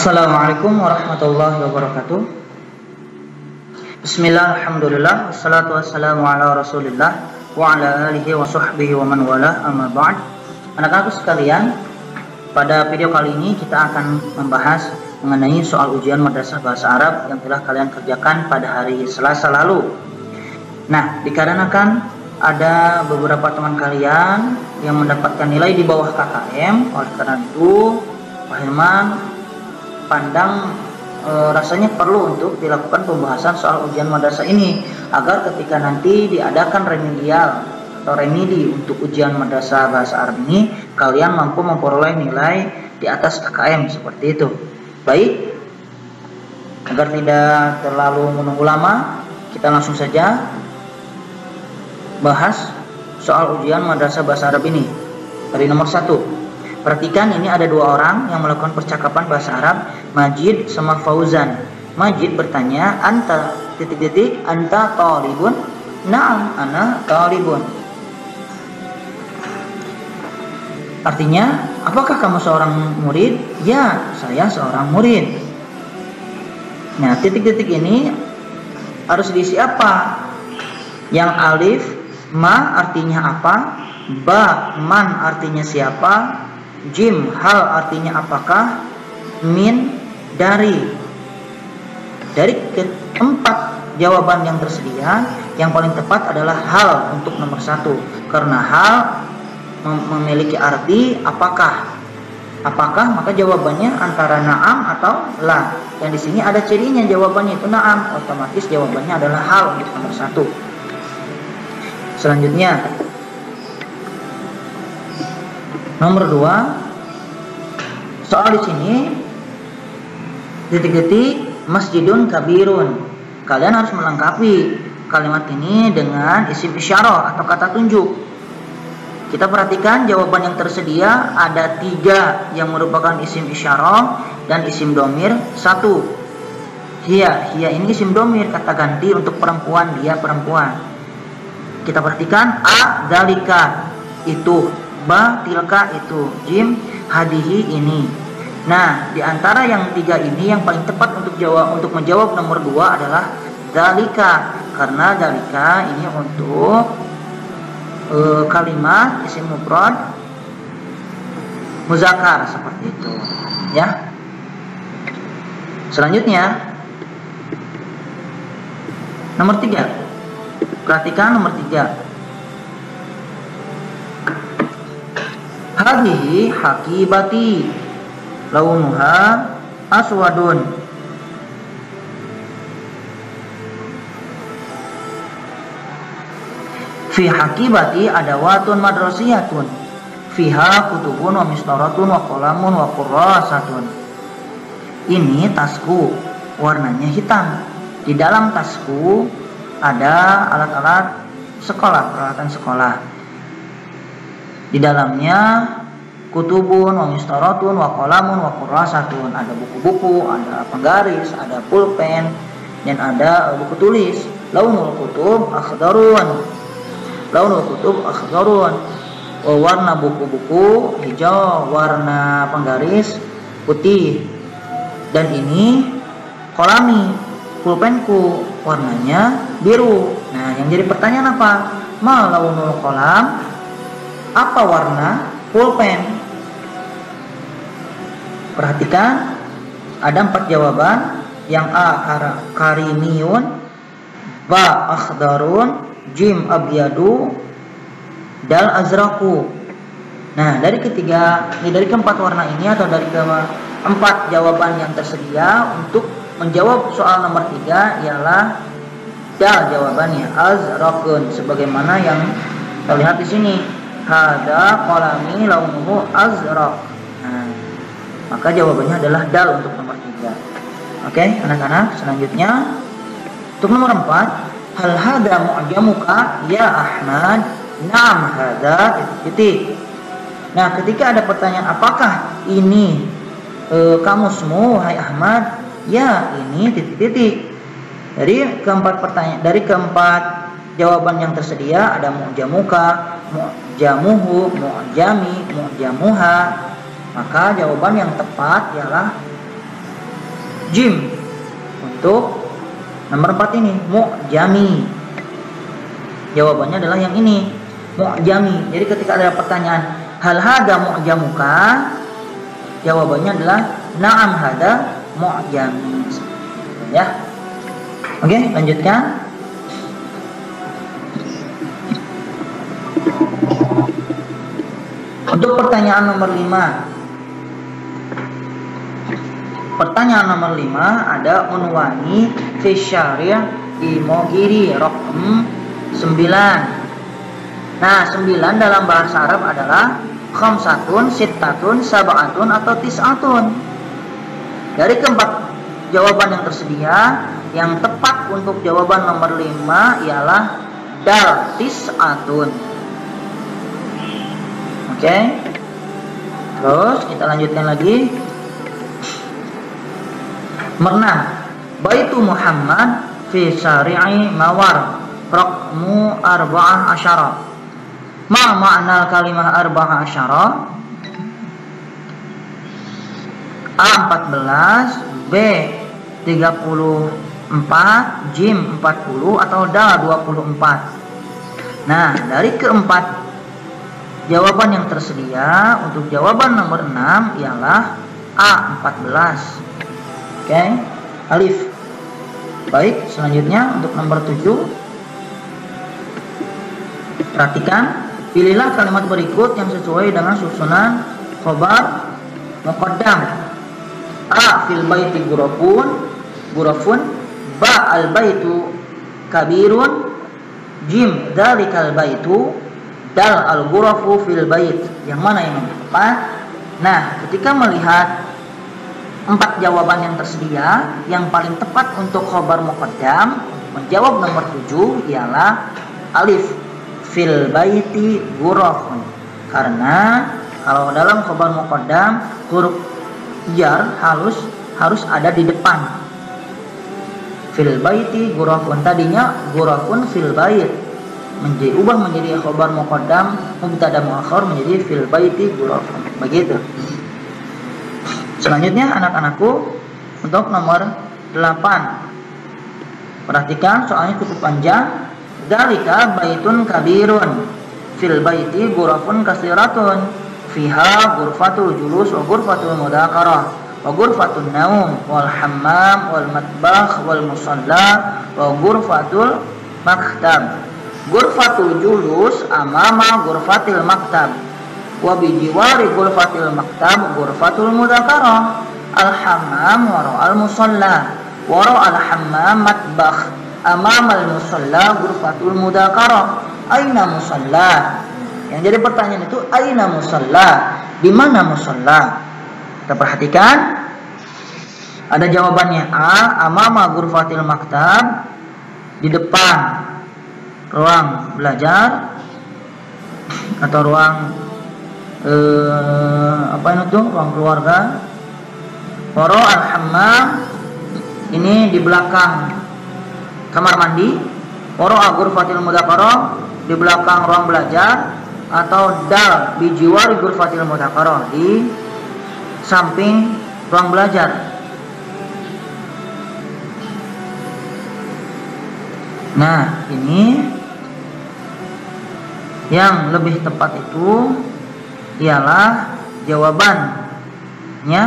Assalamualaikum warahmatullahi wabarakatuh. Bismillah, alhamdulillah, wassalatu wassalamu ala rasulillah wa ala alihi wa sahbihi wa man wala, amma ba'd. Anak-anakku sekalian, pada video kali ini kita akan membahas mengenai soal ujian Madrasah Bahasa Arab yang telah kalian kerjakan pada hari Selasa lalu. Nah, dikarenakan ada beberapa teman kalian yang mendapatkan nilai di bawah KKM, oleh karena itu Pak Hilman pandang rasanya perlu untuk dilakukan pembahasan soal ujian madrasah ini agar ketika nanti diadakan remedial atau remedi untuk ujian madrasah bahasa Arab ini kalian mampu memperoleh nilai di atas KKM seperti itu. Baik, agar tidak terlalu menunggu lama, kita langsung saja bahas soal ujian madrasah bahasa Arab ini. Dari nomor 1, perhatikan, ini ada dua orang yang melakukan percakapan bahasa Arab, Majid sama Fauzan. Majid bertanya, anta anta talibun? Na'am, ana talibun. Artinya, apakah kamu seorang murid? Ya, saya seorang murid. Nah, titik-titik ini harus diisi apa? Yang alif, ma artinya apa? Ba, man artinya siapa? Jim, hal artinya apakah? Min, dari keempat jawaban yang tersedia, yang paling tepat adalah hal untuk nomor 1, karena hal memiliki arti apakah. Apakah, maka jawabannya antara na'am atau la. Dan di sini ada cirinya, jawabannya itu na'am, otomatis jawabannya adalah hal untuk nomor 1. Selanjutnya nomor 2, soal di sini titik-titik masjidun kabirun. Kalian harus melengkapi kalimat ini dengan isim isyarah atau kata tunjuk. Kita perhatikan jawaban yang tersedia ada 3 yang merupakan isim isyarah dan isim domir 1. Hiya ini isim domir, kata ganti untuk perempuan, dia perempuan. Kita perhatikan a, dzalika itu, ba, tilka itu, jim, hadihi ini. Nah, di antara yang 3 ini yang paling tepat untuk menjawab nomor 2 adalah dzalika, karena dzalika ini untuk kalimat isim mufrad muzakkar seperti itu, ya. Selanjutnya nomor 3. Perhatikan nomor 3. Hadhihi hakibati launuha aswadun. Fi hakibati adawatun madrasiyatun. Fiha kutubun wa mistaratun wa qalamun wa qurrasatun. Ini tasku, warnanya hitam. Di dalam tasku ada alat-alat sekolah, peralatan sekolah. Di dalamnya kutubun wa mistaratun wa qalamun wa qurrasatun, ada buku-buku, ada penggaris, ada pulpen, dan ada buku tulis. Launul kutub akhdarun. Launul kutub akhdarun. Warna buku-buku hijau, warna penggaris putih. Dan ini kolami, pulpenku, warnanya biru. Nah, yang jadi pertanyaan apa? Ma launul kolam? Apa warna pulpen? Perhatikan, ada 4 jawaban. Yang A, karimiyun, ba, akhdarun, jim, abyadu, dal, azraku. Nah, dari keempat warna ini atau dari keempat jawaban yang tersedia untuk menjawab soal nomor 3 ialah dal jawabannya, azrakun, sebagaimana yang terlihat di sini. Hada qalami launuhu azraq. Nah, maka jawabannya adalah dal untuk nomor 3. Oke, anak-anak, selanjutnya untuk nomor 4, hal hada mu'jamuka ya Ahmad? Naam hada titik. Nah, ketika ada pertanyaan apakah ini kamusmu wahai Ahmad? Ya, ini titik-titik. Dari keempat jawaban yang tersedia ada mu'jamuka, mu'jamuhu, mu'jami, mu'jamuha. Maka jawaban yang tepat ialah jim untuk nomor 4 ini, mu'jami. Jawabannya adalah yang ini, mu'jami. Jadi ketika ada pertanyaan, hal hada mu'jamuka? Jawabannya adalah na'am hada mu'jami. Ya. Oke, lanjutkan. Untuk pertanyaan nomor 5. Pertanyaan nomor 5 ada unwani fi syari' imogiri raqam 9. Nah, 9 dalam bahasa Arab adalah khamsatun, sittatun, sab'atun atau tis'atun. Dari keempat jawaban yang tersedia, yang tepat untuk jawaban nomor 5 ialah dal tis'atun. Oke. Terus kita lanjutkan lagi. Nomor 6. Baitu Muhammad fi syari'i mawar raqmu 14. Ma ma'na kalimah 14? A 14, B 34, jim 40 atau dal 24. Nah, dari keempat jawaban yang tersedia, untuk jawaban nomor 6 ialah A 14. Oke, alif. Baik, selanjutnya untuk nomor 7. Perhatikan, pilihlah kalimat berikut yang sesuai dengan susunan khobar muqaddam. A fil baiti gurafun, ba al baitu kabirun, jim dalikal baitu, dal al gurafu fil bait. Yang mana yang tepat? Nah, ketika melihat 4 jawaban yang tersedia, yang paling tepat untuk khobar muqaddam menjawab nomor 7 ialah alif fil baiti ghurafun. Karena kalau dalam khobar muqaddam huruf jar harus ada di depan. Fil baiti ghurafun, tadinya ghurafun fil bait, ubah menjadi khobar muqaddam mubtada muakhar menjadi fil baiti ghurafun. Begitu. Selanjutnya anak-anakku, untuk nomor 8. Perhatikan soalnya cukup panjang. Dzalika baitun kabirun, fil baiti ghurafun kasiratun, fiha ghurfatul julus wa ghurfatul mudzakarah wa ghurfatun naum wal hammam wal matbakh wal musalla wa ghurfatul maktab. Ghurfatul julus amama ghurfatil maktab, wa bijiwari ghurfatil maktab ghurfatul mudzakarah. Al hammam wara al musalla, wara al hammam matbakh, amam al musalla ghurfatul mudzakarah. Aina musalla? Yang jadi pertanyaan itu aina musalla? Di mana musalla? Kita perhatikan. Ada jawabannya A, amama ghurfatil maktab, di depan ruang belajar atau ruang ruang keluarga. Wara al-hammam, ini di belakang kamar mandi. Wara ghurfatil mudzakarah, di belakang ruang belajar. Atau dal bijiwari ghurfatil mudzakarah, di samping ruang belajar. Nah, ini yang lebih tepat itu ialah jawabannya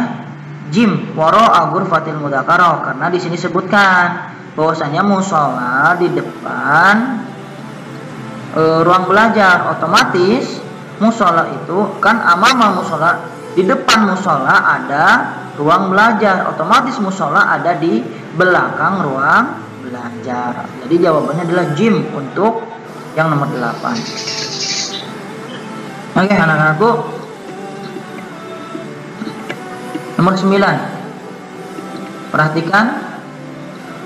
jim wara ghurfatil mudzakarah, karena di sini sebutkan bahwasanya musola di depan ruang belajar. Otomatis musola itu kan amama musola, di depan musola ada ruang belajar, otomatis musola ada di belakang ruang belajar. Jadi jawabannya adalah jim untuk yang nomor 8. Oke, anak-anakku, nomor 9. Perhatikan,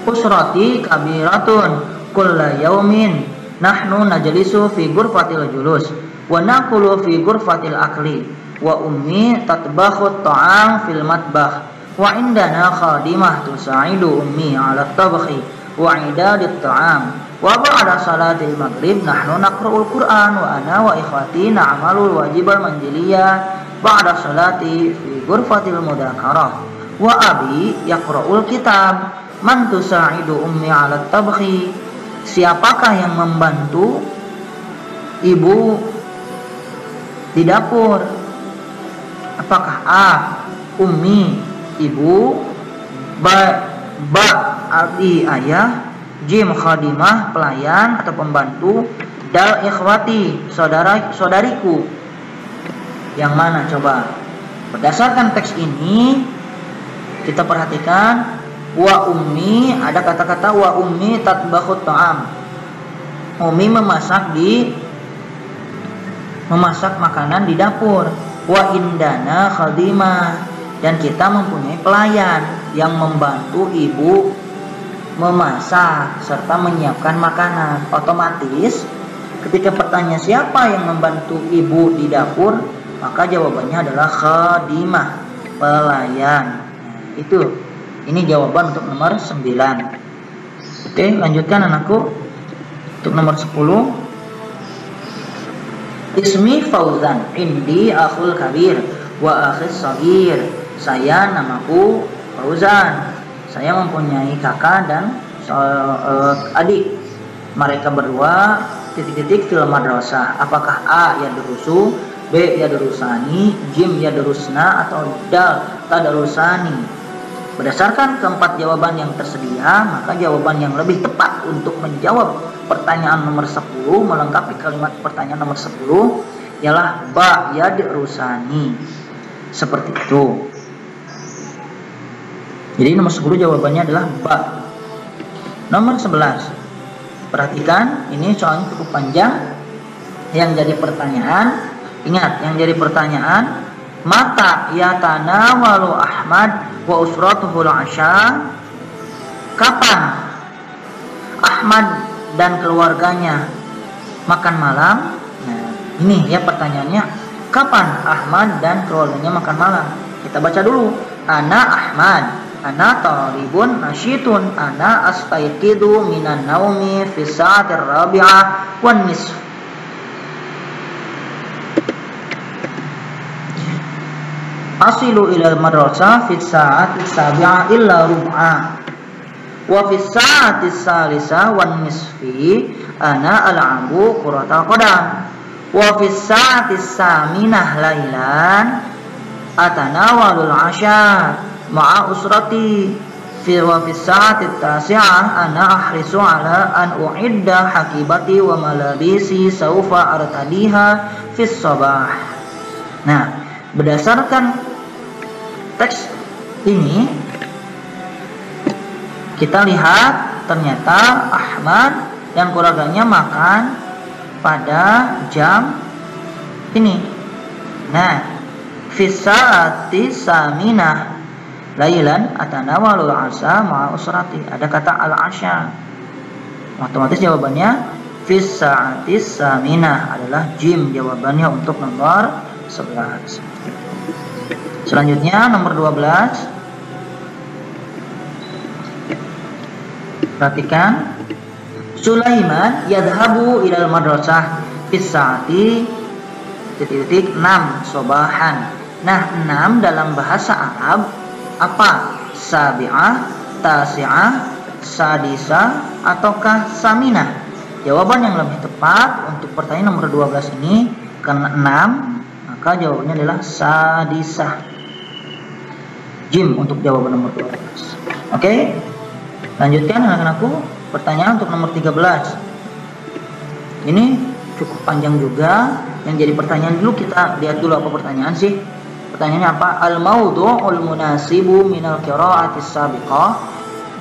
usrati kabiratun kulla yaumin nahnu najlisu fi ghurfatil julus wa naqulu fi ghurfatil akli wa ummi tatbakhu ta'am fil matbakh wa indana khadimah tusa'idu ummi 'ala tabkhi wa idadit ta'am wa ba'da salatil maghrib nahnu naqra'ul qur'an wa ana wa ikhwati na'malul wajibal manziliyah ba'da salati fi ghurfatil mudzakarah Wa abi yaqra'ul kitab. Man tusa'idu ummi 'ala tabkhi. Siapakah yang membantu ibu di dapur? Apakah A. ummi, ibu, ba abi, ayah, jim khadimah, pelayan atau pembantu, dal ikhwati, saudariku. Yang mana coba? Berdasarkan teks ini kita perhatikan, wa ummi, ada kata-kata wa ummi tatbakhut ta'am. Ummi memasak makanan di dapur. Wa indana khadimah, dan kita mempunyai pelayan yang membantu ibu memasak serta menyiapkan makanan. Otomatis ketika pertanyaan siapa yang membantu ibu di dapur, maka jawabannya adalah khadimah, pelayan. Ini jawaban untuk nomor 9. Oke, lanjutkan anakku. Untuk nomor 10. Ismi Fauzan, indi akhul kabir wa akhis sagir. Saya namaku Fauzan. Saya mempunyai kakak dan adik. Mereka berdua fil madrasah. Apakah A yadrusu, B yadrusani, jim yadrusna, atau dal tadrusani? Berdasarkan keempat jawaban yang tersedia, maka jawaban yang lebih tepat untuk menjawab pertanyaan nomor 10, melengkapi kalimat pertanyaan nomor 10, ialah ba yadrusani. Seperti itu. Jadi nomor 10 jawabannya adalah ba. Nomor 11. Perhatikan, ini soalnya cukup panjang. Yang jadi pertanyaan, ingat, yang jadi pertanyaan, mata yatanawalu Ahmad wa usratuhul asya. Kapan Ahmad dan keluarganya makan malam? Nah, ini ya pertanyaannya, kapan Ahmad dan keluarganya makan malam? Kita baca dulu. Ana Ahmad, ana talibun nasyitun, ana astayqidu minan naumi fi sa'atir rabi'ah wan nisf. Asilu ilal madrasah fi sa'ati sabi'ah illa rub'a. Wa fi sa'ati salisa wan nisfi ana al'abu quratal qadam. Wa fi sa'ati saminah lailan atanawalul 'asha ma'a usrati. Wa fi sa'ati tasi'ah ana ahrisu ala an u'idda hakibati wa malabisi saufa artadiha fi sabah. Nah, berdasarkan teks ini kita lihat ternyata Ahmad dan keluarganya makan pada jam ini. Nah, fisa'ati saminah lailan atanawalul asha ma'a usrati. Ada kata al-asha. Otomatis jawabannya fisa'ati saminah adalah jim, jawabannya untuk nomor 11. Selanjutnya nomor 12. Perhatikan, Sulaiman yadhabu ilal madrasah fis saati titik-titik 6 sobahan. Nah, 6 dalam bahasa Arab apa? Sabi'ah, tasi'ah, sadisah, ataukah saminah? Jawaban yang lebih tepat untuk pertanyaan nomor 12 ini, karena 6, maka jawabannya adalah sadisah. Jim untuk jawaban nomor 12. Oke, lanjutkan anak-anakku. Pertanyaan untuk nomor 13. Ini cukup panjang juga. Yang jadi pertanyaan dulu, kita lihat dulu apa pertanyaan sih. Pertanyaannya apa? Al-mawdu'ul munasibu minal qira'atis sabiqah.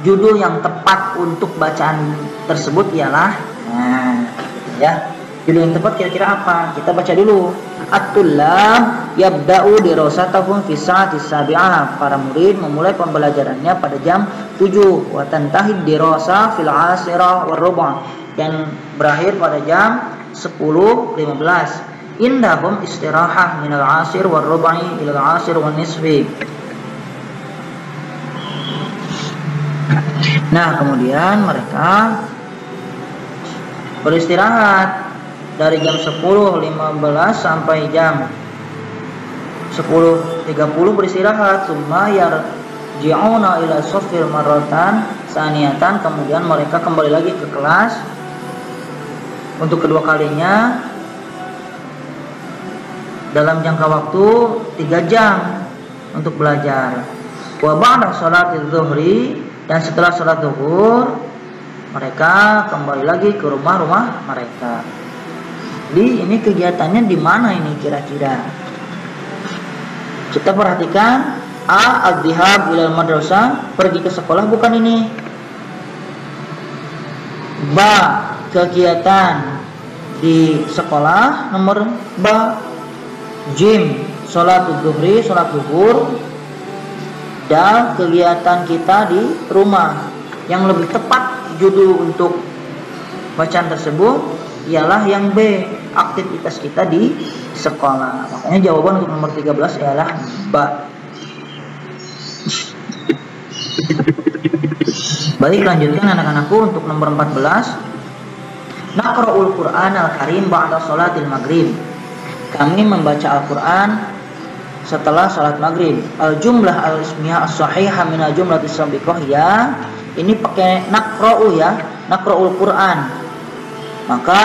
Judul yang tepat untuk bacaan tersebut ialah, nah, ya. Judul yang tepat kira-kira apa? Kita baca dulu. At-tullab yabda'u dirasatahum fi sa'atis sabi'ah. Para murid memulai pembelajarannya pada jam 7. Wa tantahid dirasa fil 'ashirah war ruba', dan berakhir pada jam 10.15. Indahum istirahah minal 'ashir war ruba'i ila al-'ashir wan nisfi. Nah, kemudian mereka beristirahat dari jam 10.15 sampai jam 10.30 beristirahat. yarji'una ila sofil marratan saniyatan, kemudian mereka kembali lagi ke kelas untuk kedua kalinya dalam jangka waktu 3 jam untuk belajar. Wa ba'da sholatiz zuhri, dan setelah sholat zuhur mereka kembali lagi ke rumah-rumah mereka. Jadi ini kegiatannya di mana ini kira-kira? Kita perhatikan. A. Al-dhihab ilal madrasah, pergi ke sekolah, bukan ini. B. Kegiatan di sekolah, nomor B. Jim, sholat zuhri, sholat zuhur. Dan kegiatan kita di rumah. Yang lebih tepat judul untuk bacaan tersebut ialah yang B, aktivitas kita di sekolah. Makanya jawaban untuk nomor 13 ialah B. Baik, lanjutkan anak-anakku untuk nomor 14. Naqra'ul Qur'an al-Karim ba'da sholatil maghrib. Kami membaca Al-Quran setelah salat maghrib. Al-jumlah al-ismiyah as-sahihah min al-jumlatis sabiqah, ya. Ini pakai naqra'u ya, naqra'ul Quran. Maka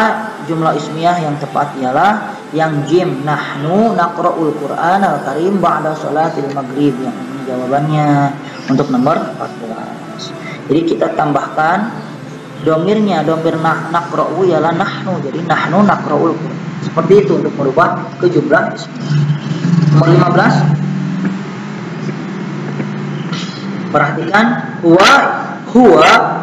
jumlah ismiyah yang tepat ialah yang jim, nahnu naqra'ul Quran al-Karim ba'da sholatil maghrib. Yang ini jawabannya untuk nomor 14. Jadi kita tambahkan domirnya, domir naqra'u ialah nahnu. Jadi nahnu naqra'ul Quran. Seperti itu untuk merubah ke jumlah ismiyah. Nomor 15. Perhatikan, huwa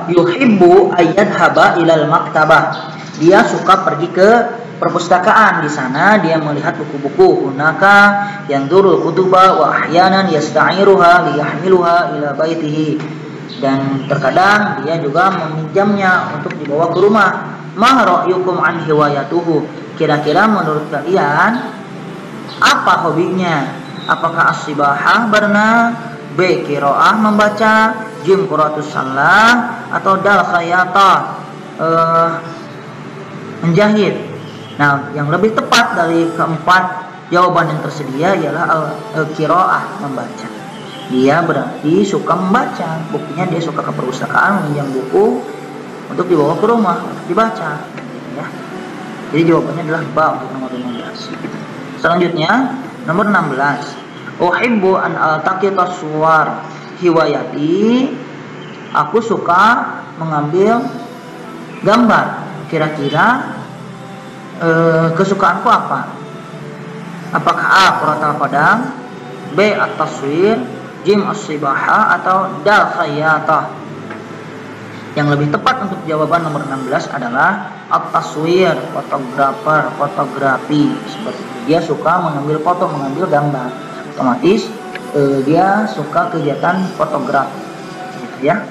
yuhibbu ayyadhaba ilal maktabah. Dia suka pergi ke perpustakaan. Di sana dia melihat buku-buku. Hunaka yanzurul kutuba wa ahyanan yasta'iruha liyahmiluha ila baitihi. Dan terkadang dia juga meminjamnya untuk dibawa ke rumah. Ma ra'yukum an hiwayatuhu. Kira-kira menurut kalian apa hobinya? Apakah as-sibahah, berenang, B. qiraah, membaca, jim qiraatus shalah, atau dal khayata, menjahit? Nah, yang lebih tepat dari keempat jawaban yang tersedia ialah al-qiraah, membaca. Dia berarti suka membaca. Buktinya dia suka ke perpustakaan meminjam buku untuk dibawa ke rumah untuk dibaca, ya. Jadi jawabannya adalah ba untuk nomor 15. Selanjutnya nomor 16. Uhibbu an altaqita suwar hiwayati. Aku suka mengambil gambar. Kira-kira kesukaanku apa? Apakah A. qiraatul qadam, B. at-taswir, jim as-sibahah, atau dal khayatah? Yang lebih tepat untuk jawaban nomor 16 adalah at-taswir, fotografer, fotografi. Seperti itu. Dia suka mengambil foto, mengambil gambar. Otomatis dia suka kegiatan fotografi, gitu ya.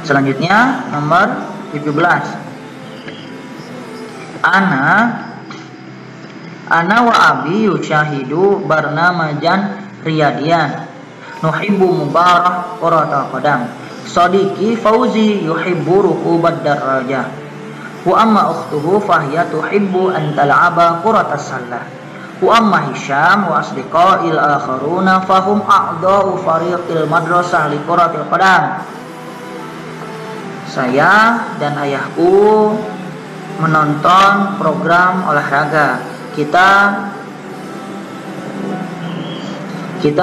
Selanjutnya nomor 17. Ana wa abi yushahidu barnamajan riyadian nuhibbu mubarah qiraatul qadam. Sadiqi Fauzi yuhibbu rukubad darajah. Wa amma ukhtuhu fahiya tuhibbu an tal'aba qiraatas salah. Wa amma Hisham wa asdiqa'il akharuna fahum a'dha'u fariqil madrasah li qiraatil qadam. Saya dan ayahku menonton program olahraga. Kita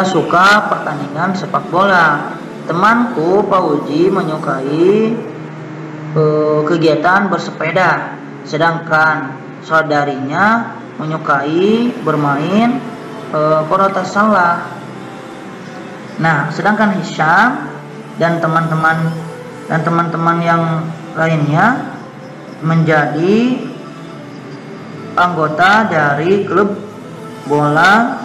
suka pertandingan sepak bola. Temanku Fauzi menyukai kegiatan bersepeda, sedangkan saudarinya menyukai bermain qiraatus shalah. Nah, sedangkan Hisham dan teman-teman yang lainnya menjadi anggota dari klub bola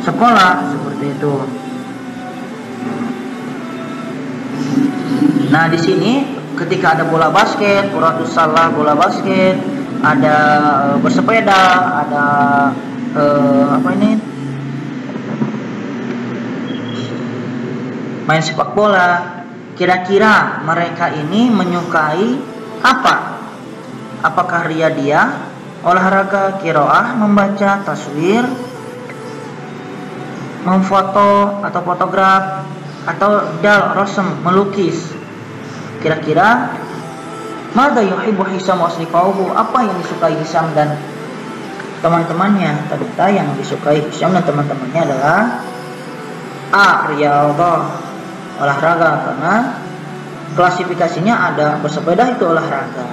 sekolah, seperti itu. Nah, di sini ketika ada bola basket, qiraatus shalah bola basket, ada bersepeda, ada main sepak bola. Kira-kira mereka ini menyukai apa? Apakah riyadiyah, olahraga, qiraah, membaca, taswir, memfoto atau fotograf, atau dal rosem melukis. Kira-kira madza yuhibbu Hisam wa asdiqauhu, apa yang disukai Hisam dan teman-temannya? Ternyata yang disukai Hisam dan teman-temannya adalah A. Riyadhah, olahraga, karena klasifikasinya ada bersepeda itu olahraga,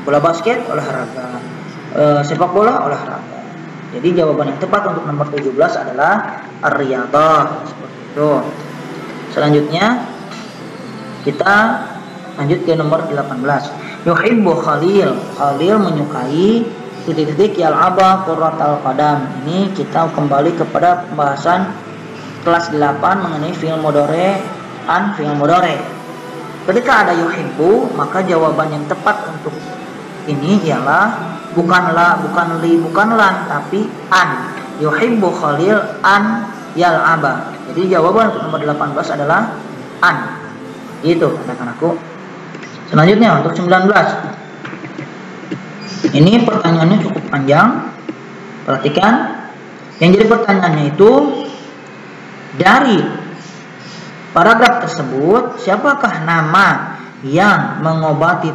bola basket olahraga, sepak bola olahraga. Jadi jawaban yang tepat untuk nomor 17 adalah Ar-Riyadhah, seperti itu. Selanjutnya kita lanjut ke nomor 18. Yuhibbu Khalil, Khalil menyukai titik-titik yal'aba qurratal qadam. Ini kita kembali kepada pembahasan kelas 8 mengenai fi'il mudhari an fi'il mudhari. Ketika ada yuhibbu, maka jawaban yang tepat untuk ini ialah bukan la, bukan li, bukan lan, tapi an. Yuhibbu Khalil an yal'aba. Jadi jawaban untuk nomor 18 adalah an. Itu anak-anakku. Selanjutnya untuk 19. Ini pertanyaannya cukup panjang. Perhatikan. Yang jadi pertanyaannya itu, dari paragraf tersebut, siapakah nama yang mengobati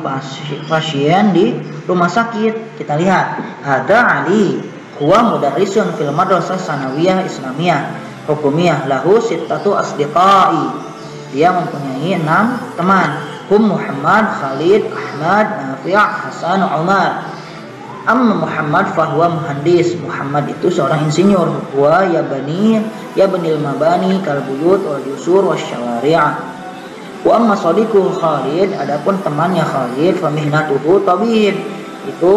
pasien di rumah sakit? Kita lihat. Hada Ali huwa mudarrisun fil madrasah sanawiyah islamiyah hukumiyah lahu sittatu asdiqai. Dia mempunyai 6 teman. Muhammad, Khalid, Ahmad, Nafi', Hasan, Umar. Amma Muhammad fahuwa muhandis. Muhammad itu seorang insinyur. Huwa yabnil mabani kal buyut wal yusur wasyawari'ah. Wa amma sadiqu Khalid, adapun temannya Khalid, famihnatuhu tabib, itu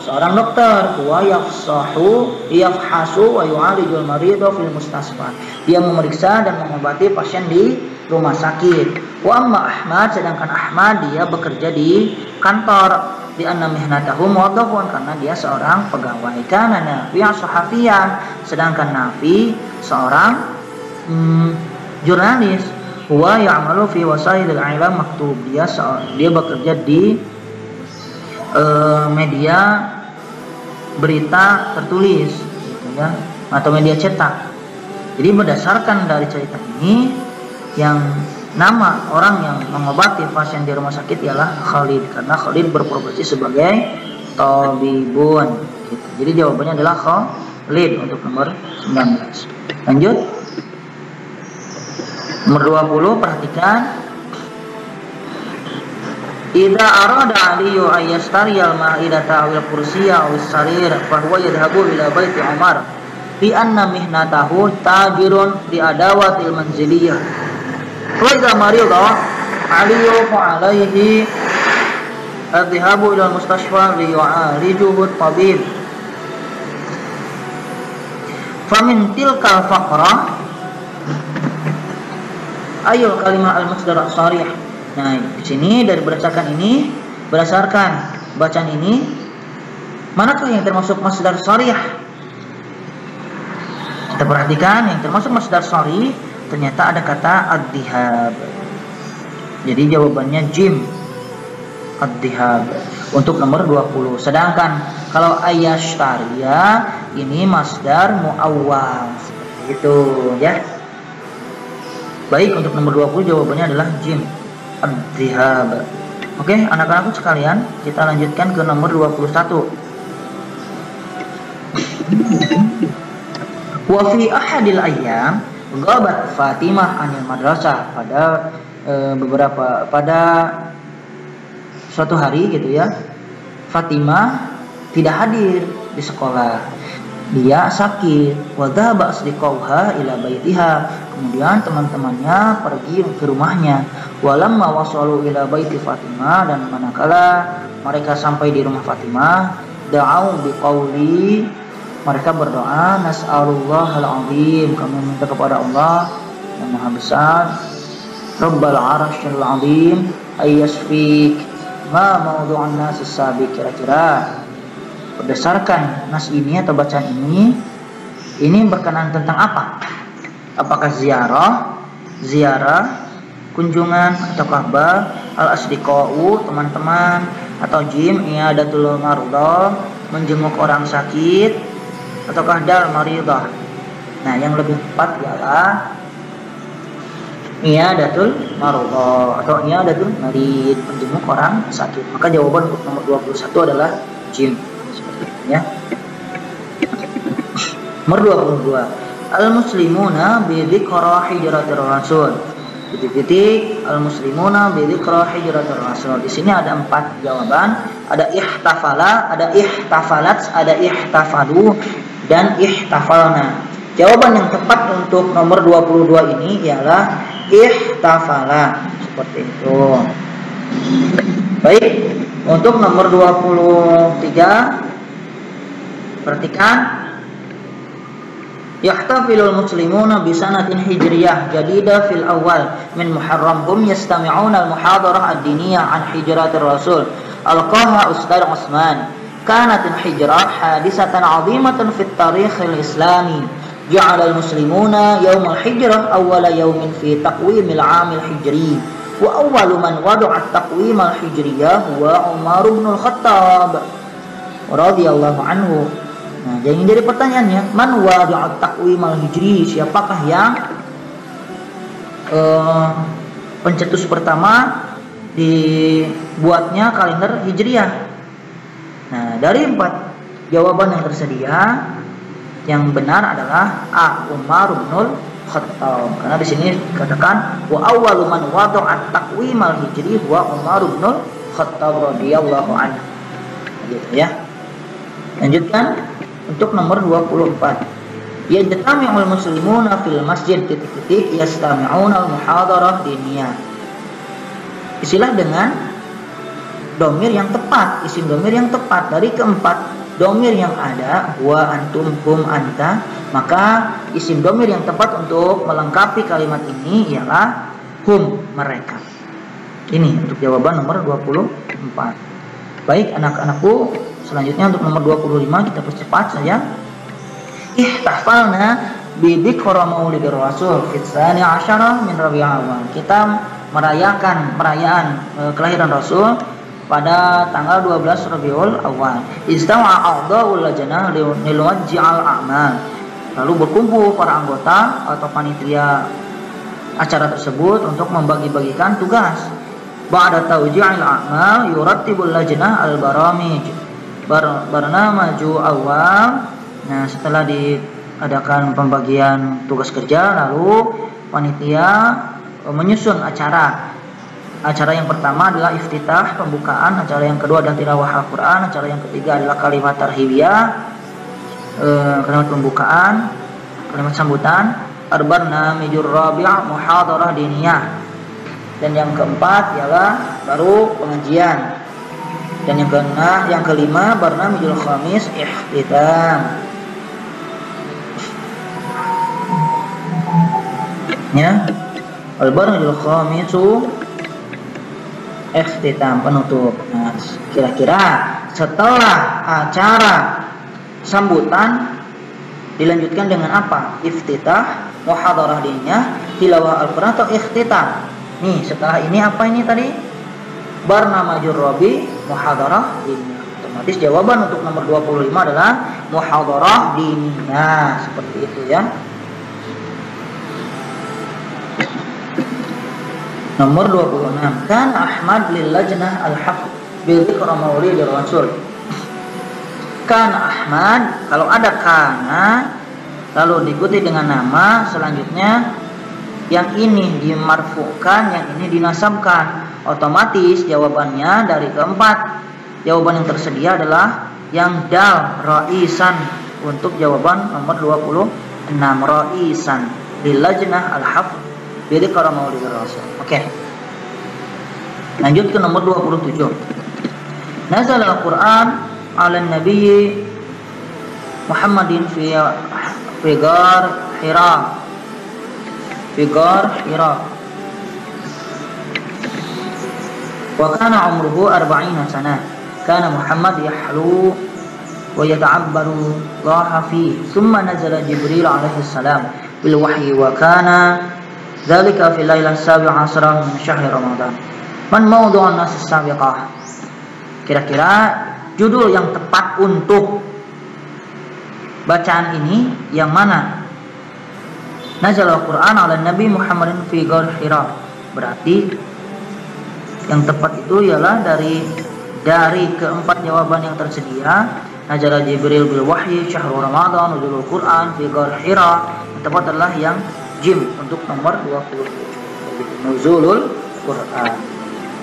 seorang dokter. Huwa yafhasu wa yu'alijul maridha fil mustasfa. Dia memeriksa dan mengobati pasien di rumah sakit. Wa amma Ahmad, sedangkan Ahmad dia bekerja di kantor. Di anna mihnatahu muwaddafun, karena dia seorang pegawai. Kana Nafi' sahafiyan, sedangkan Nafi seorang jurnalis. Huwa ya'malu fi wasailil i'lam maktub, dia bekerja di media berita tertulis gitu ya, atau media cetak. Jadi berdasarkan dari cerita ini, yang nama orang yang mengobati pasien di rumah sakit ialah Khalid, karena Khalid berprofesi sebagai tabibun gitu. Jadi jawabannya adalah Khalid untuk nomor 19. Lanjut. Nomor 20, perhatikan. Idza arada Aliyu ayyastariyal ma'idata awil kursiyya awis sarir fa huwa yadhhabu ila baiti Umar bi anna mihnatahu tajirun bi adawatil manziliyah. Wa idza marida Aliyu fa alaihi adhhabu ila al-mustashfa li yu'alijuhu at-tabib. Famin tilkal faqrah ayul kalimah al-masdar as-sarih. Nah, di sini dari berdasarkan bacaan ini, manakah yang termasuk masdar sarih? Kita perhatikan, yang termasuk masdar sarih ternyata ada kata ad-dhihab. Jadi jawabannya jim, ad-dhihab untuk nomor 20. Sedangkan kalau ayyashtariya ini masdar muawwal, seperti itu ya. Baik, untuk nomor 20 jawabannya adalah jim, ad-dhihab. Oke, anak-anakku sekalian, kita lanjutkan ke nomor 21. Wa fi ahadil ayyam ghabat Fatimah anil madrasah, pada suatu hari gitu ya, Fatimah tidak hadir di sekolah, dia sakit. Wa dhahaba asdiqauha ila baitiha, kemudian teman-temannya pergi ke rumahnya. Walamma wasalu ila baiti Fatimah, dan manakala mereka sampai di rumah Fatimah, da'au biqauli, mereka berdoa, nas'alullahal azim, kami minta kepada Allah yang Maha Besar, Rabbal Arsyil Azim, ayyasfik ma mawdu'an nas as-sabiq. Kira-kira berdasarkan nas ini atau bacaan ini berkenaan tentang apa? Apakah ziarah, kunjungan, atau kabar, al-asdiqa'u, teman-teman, atau jim, i'adatul marudha, menjenguk orang sakit, ataukah dal maridah, Nah, yang lebih tepat ialah Iyadatul marudha atau Iyadatul marid, menjenguk orang sakit. Maka jawaban untuk nomor 21 adalah jim. Seperti itu ya. Nomor 22. Al-muslimuna bi dzikra hijratir rasul. Titik-titik al-muslimuna bi dzikra hijratir rasul. Di sini ada 4 jawaban. Ada ihtafala, ada ihtafalat, ada ihtafalu, dan ihtafalna. Jawaban yang tepat untuk nomor 22 ini ialah ihtafala. Seperti itu. Baik, untuk nomor 23 perhatikan. Yahtafilul muslimuna bi sanatin hijriyah jadida fil awal min Muharram hum yastami'una al-muhadarah ad-diniyah an hijratir rasul alqaha Ustaz Utsman. Kanat al-hijrah hadisatan 'azimatan fit tarikh al-islami. Ja'ala al-muslimuna yawm al-hijrah awwala yawmin fi taqwim al-'am al-hijri wa awwalu man wada'a at-taqwim al-hijriyah huwa Umar bin al-Khattab radhiyallahu anhu. Nah, jadi dari pertanyaannya, man wada'a at-taqwim al-hijri, siapakah yang pencetus pertama dibuatnya kalender hijriyah? Nah, dari 4 jawaban yang tersedia, yang benar adalah A. Umar bin Khattab. Karena di sini dikatakan wa awwalu man wada'a at-taqwim al-hijri huwa Umar bin Khattab radhiyallahu anhu. Gitu ya. Lanjutkan untuk nomor 24. Yajtami'ul muslimuna fil masjid titik-titik yastami'una al-muhadarah diniyah. Isilah dengan domir yang tepat, isim domir yang tepat. Dari keempat domir yang ada, huwa, antum, hum, anta, maka isim domir yang tepat untuk melengkapi kalimat ini ialah hum, mereka. Ini untuk jawaban nomor 24. Baik anak-anakku, selanjutnya untuk nomor 25 kita percepat saja. Ihtafalna bi dzikra maulidir rasul fi tsani asyara min Rabiul Awwal. Kita merayakan perayaan kelahiran Rasul pada tanggal 12 Rabiul Awal. Istama'a a'dha'ul lajnah liwajji'al a'mal. Lalu berkumpul para anggota atau panitia acara tersebut untuk membagi-bagikan tugas. Ba'da tawji'il a'mal yurattibul lajnah al-baramij. Barnamaju awal. Nah, setelah diadakan pembagian tugas kerja, lalu panitia menyusun acara. Acara yang pertama adalah iftitah, pembukaan. Acara yang kedua adalah tilawah Al-Quran. Acara yang ketiga adalah kalimat tarhibiyah, kalimat pembukaan, kalimat sambutan. Al-barnamijur rabi' muhadarah diniyah. Dan yang keempat ialah baru pengajian. Dan yang kelima barnamijul khamis ihtitam. Ya, al-barnamijul khamisu ikhtitam, penutup. Nah, kira-kira setelah acara sambutan dilanjutkan dengan apa? Iftitah, muhadarah diniyah, tilawah Al-Quran atau ikhtitam? Nih, setelah ini apa ini tadi? Barnamajur rabi, muhadarah diniyah. Otomatis jawaban untuk nomor 25 adalah muhadarah diniyah. Seperti itu ya. Nomor 26. Kan Ahmad lil lajnah al-haq bil dzikra maulidir rasul. Kan Ahmad, kalau ada kana lalu diikuti dengan nama, selanjutnya yang ini dimarfukan, yang ini dinasabkan. Otomatis jawabannya dari keempat jawaban yang tersedia adalah yang dal, raisan. Untuk jawaban nomor 26, raisan lil lajnah al-haq bil dzikra maulidir rasul. Oke. Lanjut ke nomor 27. Nazal al-Quran ala Nabi Muhammadin fi Ghar Hira. Fi Ghar Hira. Wa kana umruhu 40 sana. Kana Muhammad yahlu wa yata'abbaru Allah fi. Thumma nazala Jibril alaihi salam bil wahyi wa kana dzalika fi lailah 17 min syahr Ramadan. Man mawdu'un nas as-sabiqah. Kira-kira judul yang tepat untuk bacaan ini yang mana? Nazal Al-Quran ala Nabi Muhammadin fi Ghar Hira. Berarti yang tepat itu ialah dari keempat jawaban yang tersedia. Nazala Jibril bil wahyi syahrul Ramadan nuzulul Quran fi Ghar Hira. Yang tepat adalah yang jim untuk nomor 27. Nuzulul Quran.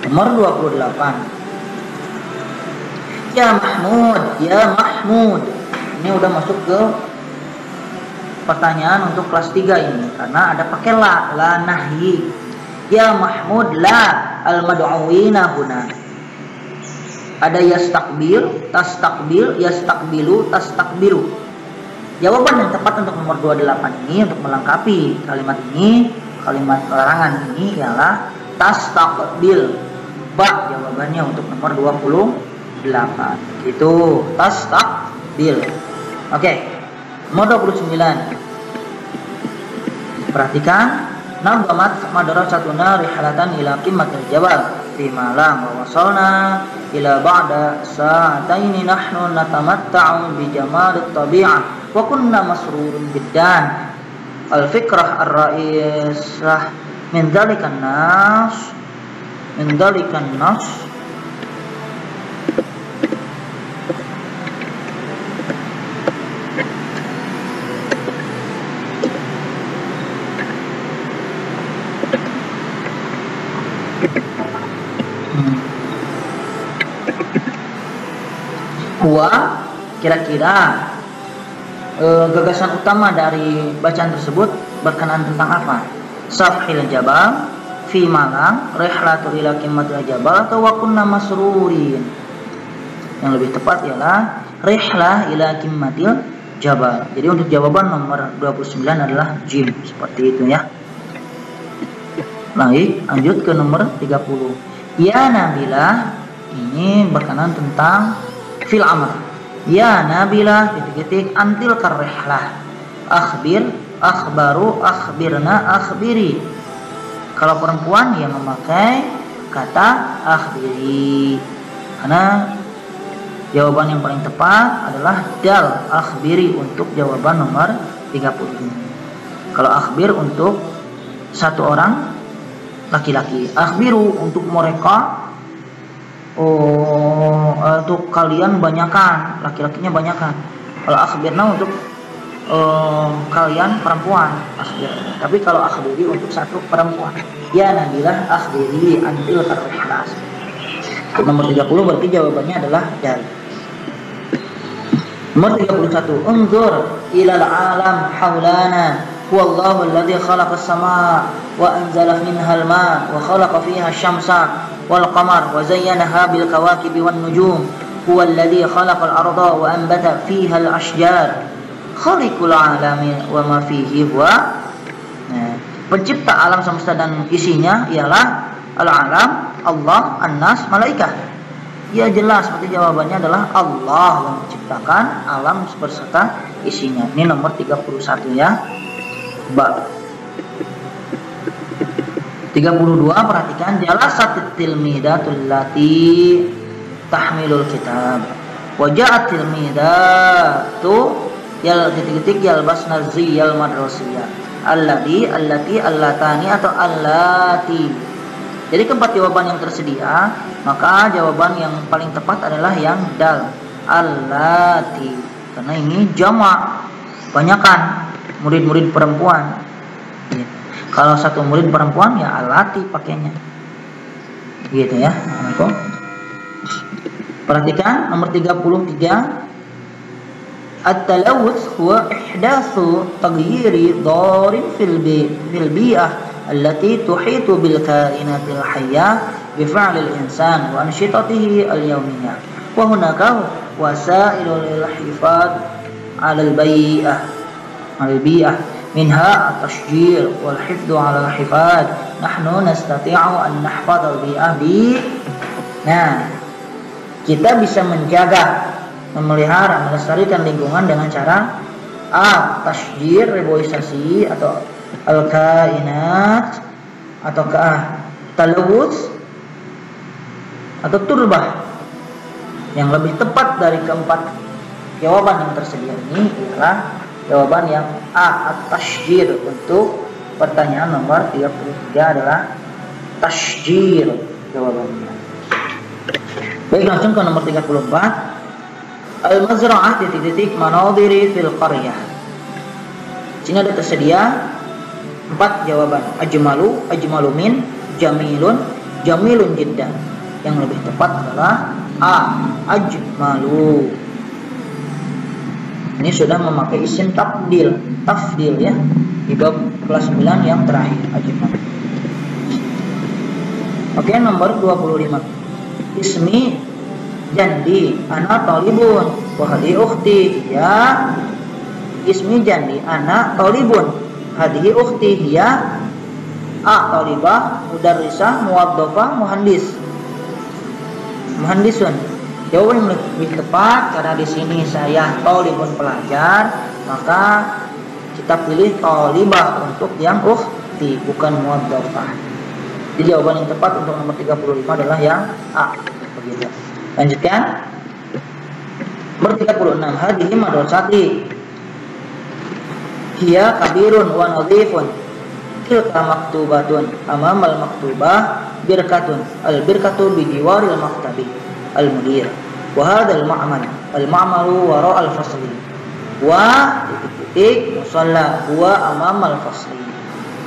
Nomor 28. Ya Mahmud, ya Mahmud. Ini udah masuk ke pertanyaan untuk kelas 3 ini karena ada pakai la nahyi. Ya Mahmud la al-mad'uwina huna. Ada yastakbir, tastakbir, yastakbilu, tastakbiru. Jawaban yang tepat untuk nomor 28 ini untuk melengkapi kalimat ini, kalimat larangan ini ialah tastakbil. Ba jawabannya untuk nomor 28. Itu tastakbil. Oke. Nomor 29. Perhatikan, nazamat madrasatuna rihlatan ila qimmatil jabal fi Malang wa wasalna ila ba'da sa'ataini nahnu natamatta'u bi jamalit tabi'ah wa kunna masrurun biddan. Al-fikrah ar-ra'isah min dzalikan nas kira-kira gagasan utama dari bacaan tersebut berkenaan tentang apa? Safhil jabal fi Malang rihlatu ila qimmatil jabal atau wa kunna masrurin. Yang lebih tepat ialah rihlah ila qimmatil jabal. Jadi untuk jawaban nomor 29 adalah jim, seperti itu ya. Baik, lanjut ke nomor 30. Ya Nabilah, ini berkenaan tentang fil amr. Ya Nabilah titik-titik antil karrihlah. Akhbir, akhbaru, akhbirna, akhbiri. Kalau perempuan yang memakai kata akhbiri. Karena jawaban yang paling tepat adalah dal akhbiri untuk jawaban nomor 30. Kalau akhbir untuk satu orang laki-laki, akhbiru untuk mereka, untuk kalian banyakan, laki-lakinya banyakan. Kalau akhbirna untuk kalian perempuan, akhbir. Tapi kalau akhbiri untuk satu perempuan. Ya Nabilah akhbiri antil karrihlas. Nomor 30 berarti jawabannya adalah dal. Nomor 31. Unzur ilal alam haulana. Huwallahu alladhi khalaqas samaa wa anzala minhal ma wa khalaqa fiha asy-syamsa wal qamar wa zayyanaha bil kawakibi wan nujum. Huwalladhi khalaqal arda wa anbata fiha al ashjar. Khaliqul alami wa ma fihi huwa. Pencipta alam semesta dan isinya ialah al-alam, Allah, an-nas, malaikah. Ya jelas, seperti jawabannya adalah Allah yang menciptakan alam beserta isinya. Ini nomor 31 ya. Bab 32, perhatikan jalasat tilmidatul lati tahmilul kitab. Waja'at tilmidatu yal titik-titik yalbasna ziyal madrasiyah. Allati allatani atau allati. Jadi keempat jawaban yang tersedia, maka jawaban yang paling tepat adalah yang dal, allati. Karena ini jamak, banyakan murid-murid perempuan. Gitu. Kalau satu murid perempuan ya allati pakainya. Gitu ya. Perhatikan nomor 33. At-talawuth huwa ihdatsu taghyiri dharin fil bi'ah allati tuhitu bil kainatil hayyah bi fa'lil insan wa anshitatihi al-yawmiyah wa hunaka wasailul lil hifadz 'ala al-bi'ah minha at-tashjir wal hifdzu 'ala al-hifadz. Nahnu nastati'u an nahfadha al-bi'ah kita bisa menjaga, memelihara, melestarikan lingkungan dengan cara tashjir, reboisasi, atau al-kainat, atau talawuts, atau turbah. Yang lebih tepat dari keempat jawaban yang tersedia ini ialah Jawaban yang A, at-tashjir. Untuk pertanyaan nomor 33 adalah tashjir jawabannya. Baik, langsung ke nomor 34. Al-mazra'ah titik manadhiri fil qaryah. Sini ada tersedia 4 jawaban. Ajmalu, ajmalu min, jamilun, jamilun jiddan. Yang lebih tepat adalah A, ajmalu. Ini sudah memakai isim tafdil ya, di bab kelas 9 yang terakhir, ajmalu. Oke, nomor 25. Ismi jandi ana talibun wa hadhihi ukhti ya. Ismi jandi ana talibun hadhihi ukhti hiya. A, talibah, mudarrisah, muwaddafah, muhandisun. Jawaban yang lebih tepat karena di sini saya talibun pelajar, maka kita pilih talibah untuk yang ukhti, bukan muwaddafah. Jadi jawaban yang tepat untuk nomor 35 adalah yang A. Begitu. Lanjutkan. Nomor 36. Hadhihi madrasati. Hiya kabirun wa nadhifun. Tilka maktubatun. Amamal maktubah birkatun. Al birkatu bijiwaril maktabi. Al mudir. Wa hadzal ma'mal. Al ma'malu wara al fasli. Wa titik musalla huwa amamal fasli.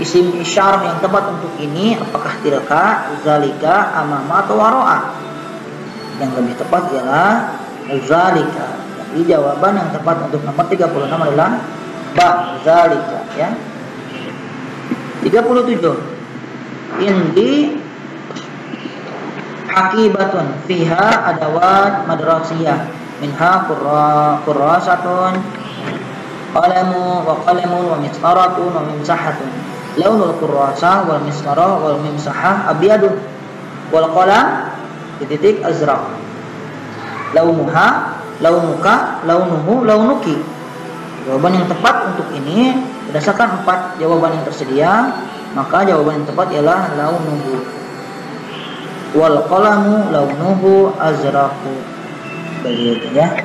Isim isyarah yang tepat untuk ini apakah tilka, zalika, amama atau waro'a? Yang lebih tepat ialah zalika. Jadi jawaban yang tepat untuk nomor 36 adalah ba, zalika ya. 37. Indi akibatun fiha adawat madrasiyah minha kurrasatun qalamu wa qalamun wa misqaratun wa mimsahatun. Launul kurrasa wal misqara wal mimsahah abyadun wal qalam titik azraq. Launuha, launuka, launuhu, launuki. Jawaban yang tepat untuk ini berdasarkan 4 jawaban yang tersedia, maka jawaban yang tepat ialah launuhu. Wal qalamu launuhu azraqu. Begitu ya.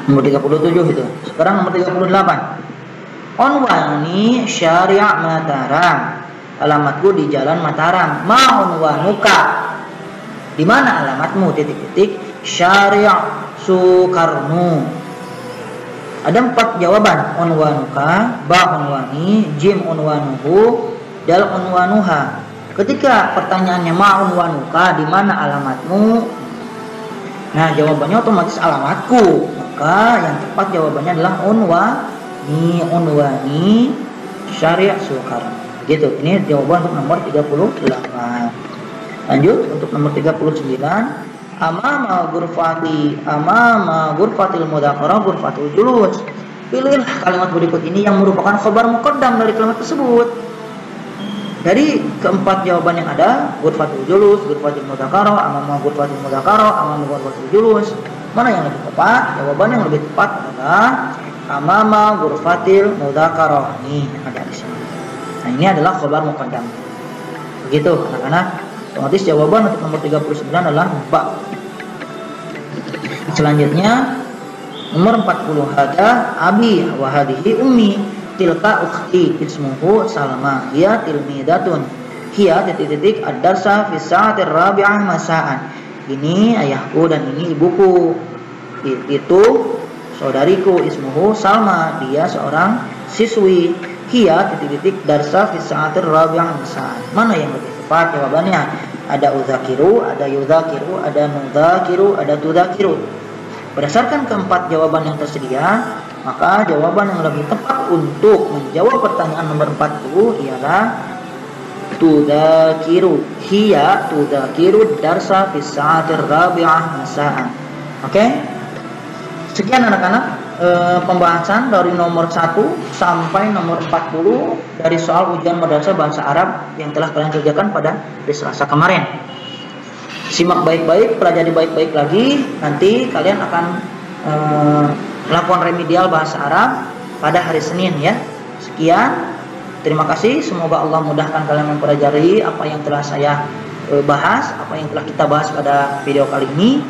Nomor 37 itu. Sekarang nomor 38. Unwani Syari' Mataram. Alamatku di Jalan Mataram. Ma unwanuka? Di mana alamatmu? Titik-titik. Syari' Sukarno. Ada 4 jawaban. Unwanuka, ba unwani, jim unwanuhu, dal unwanuha. Ketika pertanyaannya ma unwanuka, di mana alamatmu? Nah, jawabannya otomatis alamatku. Maka yang tepat jawabannya adalah unwani Syari' Sukarno. Gitu. Ini jawaban untuk nomor 38. Lanjut untuk nomor 39. Amama ghurfatil mudzakarah ghurfatul julus. Pilihlah kalimat berikut ini yang merupakan khabar muqaddam dari kalimat tersebut. Dari keempat jawaban yang ada, ghurfatul julus, ghurfatil mudzakarah, amama ghurfatil mudzakarah, amama ghurfatul julus, mana yang lebih tepat? Jawaban yang lebih tepat adalah amama ghurfatil mudzakarah. Nih ada di sini. Nah, ini adalah khabar muqaddam. Begitu anak-anak. Otomatis jawaban untuk nomor 39 adalah ba. Selanjutnya nomor 40. Hada abi wa hadhihi ummi. Tilka ukhti ismuhu Salma. Hiya tilmidatun. Hiya titik-titik ad-darsa fi sa'atir rabi'ah masa'an. Ini ayahku dan ini ibuku. Itu saudariku ismuhu Salma. Dia seorang siswi. Hiya titik-titik darsa fi sa'atir rabi'ah masa'an. Mana yang lebih tepat jawabannya? Ada udzakiru, ada yudzakiru, ada nudzakiru, ada tudzakiru. Berdasarkan keempat jawaban yang tersedia, maka jawaban yang lebih tepat untuk menjawab pertanyaan nomor 40 ialah tudzakiru. Hiya tudzakiru darsa fi sa'atir rabi'ah masa'an. Oke? Sekian anak-anak pembahasan dari nomor 1 sampai nomor 40 dari soal ujian madrasah bahasa Arab yang telah kalian kerjakan pada hari Selasa kemarin. Simak baik-baik, pelajari baik-baik lagi. Nanti kalian akan melakukan remedial bahasa Arab pada hari Senin ya. Sekian. Terima kasih. Semoga Allah mudahkan kalian mempelajari apa yang telah saya bahas, apa yang telah kita bahas pada video kali ini.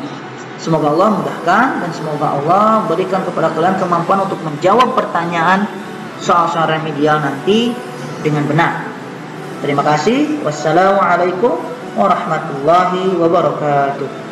Semoga Allah mudahkan dan semoga Allah berikan kepada kalian kemampuan untuk menjawab pertanyaan soal-soal remedial nanti dengan benar. Terima kasih. Wassalamualaikum warahmatullahi wabarakatuh.